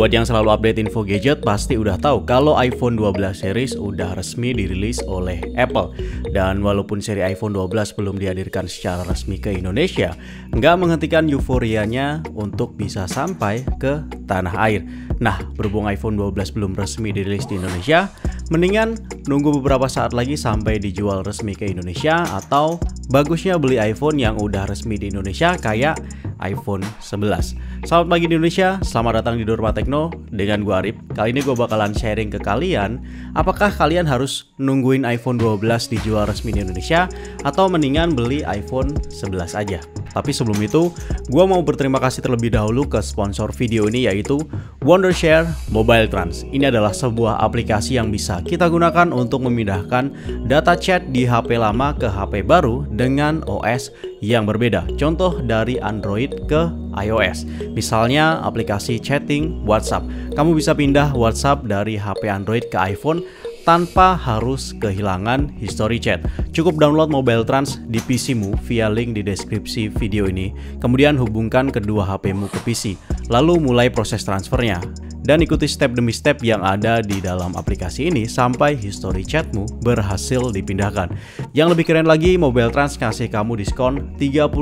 Buat yang selalu update info gadget pasti udah tahu kalau iPhone 12 series udah resmi dirilis oleh Apple. Dan walaupun seri iPhone 12 belum dihadirkan secara resmi ke Indonesia, nggak menghentikan euforianya untuk bisa sampai ke tanah air. Nah, berhubung iPhone 12 belum resmi dirilis di Indonesia, mendingan nunggu beberapa saat lagi sampai dijual resmi ke Indonesia, atau bagusnya beli iPhone yang udah resmi di Indonesia kayak iPhone 11. Selamat pagi di Indonesia, selamat datang di Durma Tekno dengan gue Arif. Kali ini gue bakalan sharing ke kalian, apakah kalian harus nungguin iPhone 12 dijual resmi di Indonesia atau mendingan beli iPhone 11 aja. Tapi sebelum itu, gue mau berterima kasih terlebih dahulu ke sponsor video ini, yaitu Wondershare Mobile Trans. Ini adalah sebuah aplikasi yang bisa kita gunakan untuk memindahkan data chat di HP lama ke HP baru dengan OS yang berbeda. Contoh dari Android ke iOS. Misalnya aplikasi chatting WhatsApp. Kamu bisa pindah WhatsApp dari HP Android ke iPhone tanpa harus kehilangan history chat. Cukup download Mobile Trans di PC-mu via link di deskripsi video ini. Kemudian hubungkan kedua HP-mu ke PC. Lalu mulai proses transfernya. Dan ikuti step demi step yang ada di dalam aplikasi ini sampai history chatmu berhasil dipindahkan. Yang lebih keren lagi, Mobile Trans kasih kamu diskon 35%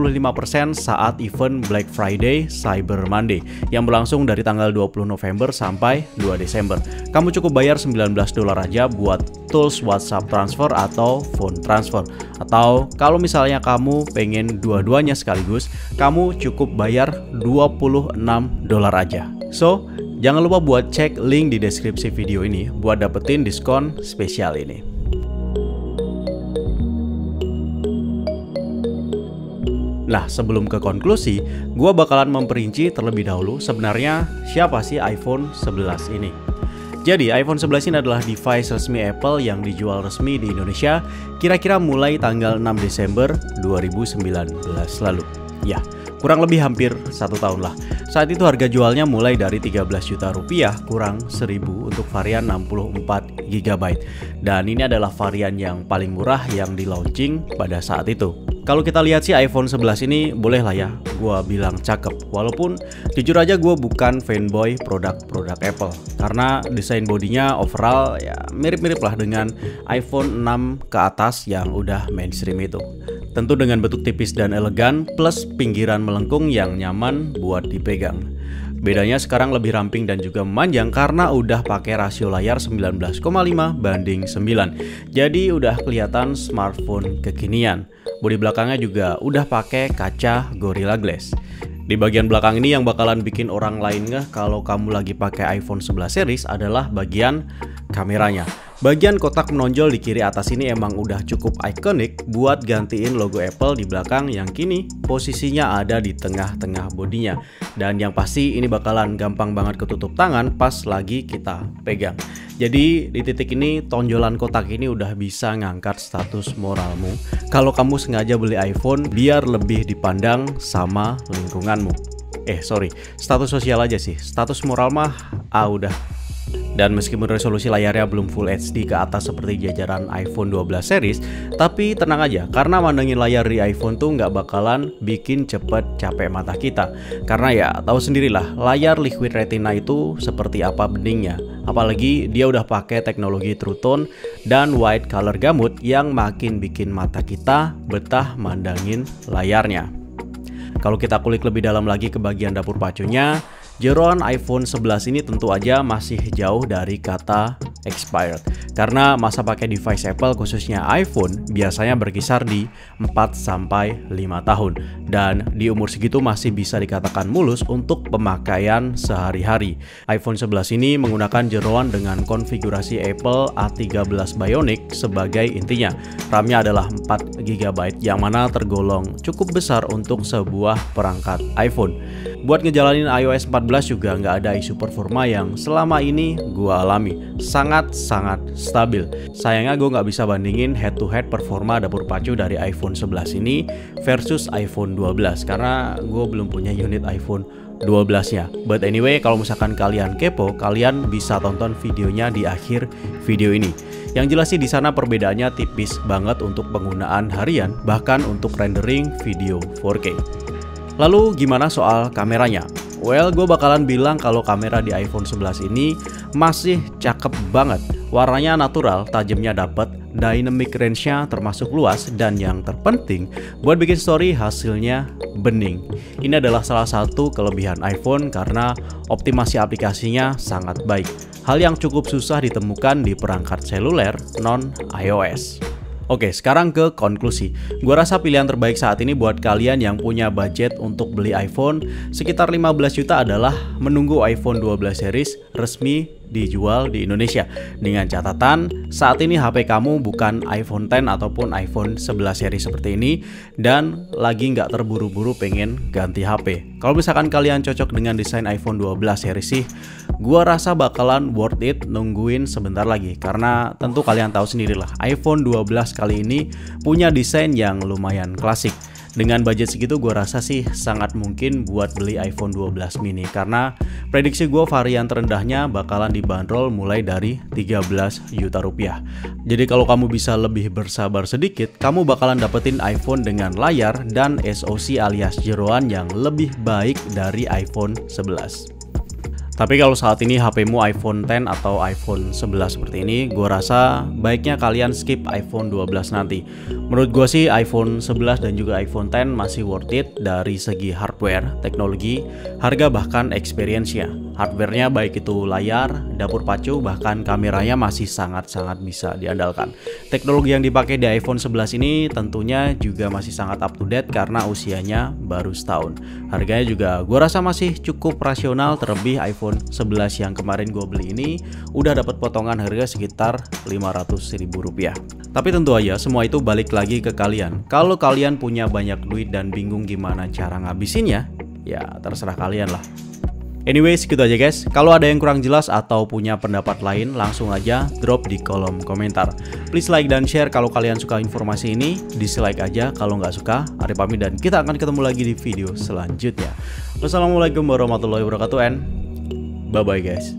saat event Black Friday Cyber Monday yang berlangsung dari tanggal 20 November sampai 2 Desember. Kamu cukup bayar $19 aja buat tools WhatsApp transfer atau phone transfer. Atau kalau misalnya kamu pengen dua-duanya sekaligus, kamu cukup bayar $26 aja. So, jangan lupa buat cek link di deskripsi video ini buat dapetin diskon spesial ini. Nah, sebelum ke konklusi, gua bakalan memperinci terlebih dahulu sebenarnya siapa sih iPhone 11 ini. Jadi, iPhone 11 ini adalah device resmi Apple yang dijual resmi di Indonesia kira-kira mulai tanggal 6 Desember 2019 lalu. Ya, kurang lebih hampir 1 tahun lah. Saat itu harga jualnya mulai dari 13 juta rupiah kurang 1000 untuk varian 64 GB. Dan ini adalah varian yang paling murah yang di launching pada saat itu. Kalau kita lihat sih iPhone 11 ini boleh lah ya gua bilang cakep. Walaupun jujur aja gue bukan fanboy produk-produk Apple. Karena desain bodinya overall ya mirip-mirip lah dengan iPhone 6 ke atas yang udah mainstream itu. Tentu dengan bentuk tipis dan elegan plus pinggiran melengkung yang nyaman buat dipegang. Bedanya sekarang lebih ramping dan juga memanjang karena udah pakai rasio layar 19,5 banding 9. Jadi udah kelihatan smartphone kekinian. Bodi belakangnya juga udah pakai kaca Gorilla Glass. Di bagian belakang ini yang bakalan bikin orang lain ngeh kalau kamu lagi pakai iPhone 11 series adalah bagian kameranya. Bagian kotak menonjol di kiri atas ini emang udah cukup ikonik buat gantiin logo Apple di belakang yang kini posisinya ada di tengah-tengah bodinya. Dan yang pasti ini bakalan gampang banget ketutup tangan pas lagi kita pegang. Jadi di titik ini tonjolan kotak ini udah bisa ngangkat status moralmu kalau kamu sengaja beli iPhone biar lebih dipandang sama lingkunganmu. Status sosial aja sih. Status moral mah udah. Dan meskipun resolusi layarnya belum Full HD ke atas seperti jajaran iPhone 12 series, tapi tenang aja, karena mandangin layar di iPhone tuh nggak bakalan bikin cepet capek mata kita. Karena ya tahu sendirilah, layar Liquid Retina itu seperti apa beningnya. Apalagi dia udah pakai teknologi True Tone dan White Color Gamut yang makin bikin mata kita betah mandangin layarnya. Kalau kita kulik lebih dalam lagi ke bagian dapur pacunya, jeroan iPhone 11 ini tentu aja masih jauh dari kata expired. Karena masa pakai device Apple khususnya iPhone biasanya berkisar di 4-5 tahun. Dan di umur segitu masih bisa dikatakan mulus untuk pemakaian sehari-hari. iPhone 11 ini menggunakan jeroan dengan konfigurasi Apple A13 Bionic sebagai intinya. RAM-nya adalah 4 GB yang mana tergolong cukup besar untuk sebuah perangkat iPhone. Buat ngejalanin iOS 14 juga nggak ada isu performa yang selama ini gue alami. Sangat-sangat stabil. Sayangnya gue nggak bisa bandingin head-to-head performa dapur pacu dari iPhone 11 ini versus iPhone 12 karena gue belum punya unit iPhone 12-nya. But anyway, kalau misalkan kalian kepo, kalian bisa tonton videonya di akhir video ini. Yang jelas sih di sana perbedaannya tipis banget untuk penggunaan harian, bahkan untuk rendering video 4K. Lalu gimana soal kameranya? Well, gue bakalan bilang kalau kamera di iPhone 11 ini masih cakep banget. Warnanya natural, tajamnya dapet, dynamic range-nya termasuk luas, dan yang terpenting buat bikin story hasilnya bening. Ini adalah salah satu kelebihan iPhone karena optimasi aplikasinya sangat baik. Hal yang cukup susah ditemukan di perangkat seluler non-iOS. Oke, sekarang ke konklusi. Gua rasa pilihan terbaik saat ini buat kalian yang punya budget untuk beli iPhone sekitar 15 juta adalah menunggu iPhone 12 series resmi dijual di Indonesia. Dengan catatan, saat ini HP kamu bukan iPhone X ataupun iPhone 11 seri seperti ini dan lagi nggak terburu-buru pengen ganti HP. Kalau misalkan kalian cocok dengan desain iPhone 12 seri sih, gua rasa bakalan worth it nungguin sebentar lagi. Karena tentu kalian tahu sendirilah, iPhone 12 kali ini punya desain yang lumayan klasik. Dengan budget segitu gue rasa sih sangat mungkin buat beli iPhone 12 mini. Karena prediksi gue varian terendahnya bakalan dibanderol mulai dari 13 juta rupiah. Jadi kalau kamu bisa lebih bersabar sedikit, kamu bakalan dapetin iPhone dengan layar dan SoC alias jeroan yang lebih baik dari iPhone 11. Tapi kalau saat ini HP-mu iPhone X atau iPhone 11 seperti ini, gue rasa baiknya kalian skip iPhone 12 nanti. Menurut gue sih iPhone 11 dan juga iPhone X masih worth it dari segi hardware, teknologi, harga bahkan experience-nya. Hardware-nya baik itu layar, dapur pacu, bahkan kameranya masih sangat-sangat bisa diandalkan. Teknologi yang dipakai di iPhone 11 ini tentunya juga masih sangat up to date karena usianya baru setahun. Harganya juga gue rasa masih cukup rasional, terlebih iPhone 11 yang kemarin gue beli ini udah dapat potongan harga sekitar Rp500.000. Tapi tentu aja semua itu balik lagi ke kalian. Kalau kalian punya banyak duit dan bingung gimana cara ngabisinnya, ya terserah kalian lah. Anyway, segitu aja guys. Kalau ada yang kurang jelas atau punya pendapat lain, langsung aja drop di kolom komentar. Please like dan share kalau kalian suka informasi ini. Dislike aja kalau nggak suka. Arif pamit dan kita akan ketemu lagi di video selanjutnya. Wassalamualaikum warahmatullahi wabarakatuh and bye bye guys.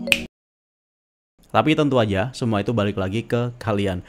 Tapi tentu aja semua itu balik lagi ke kalian.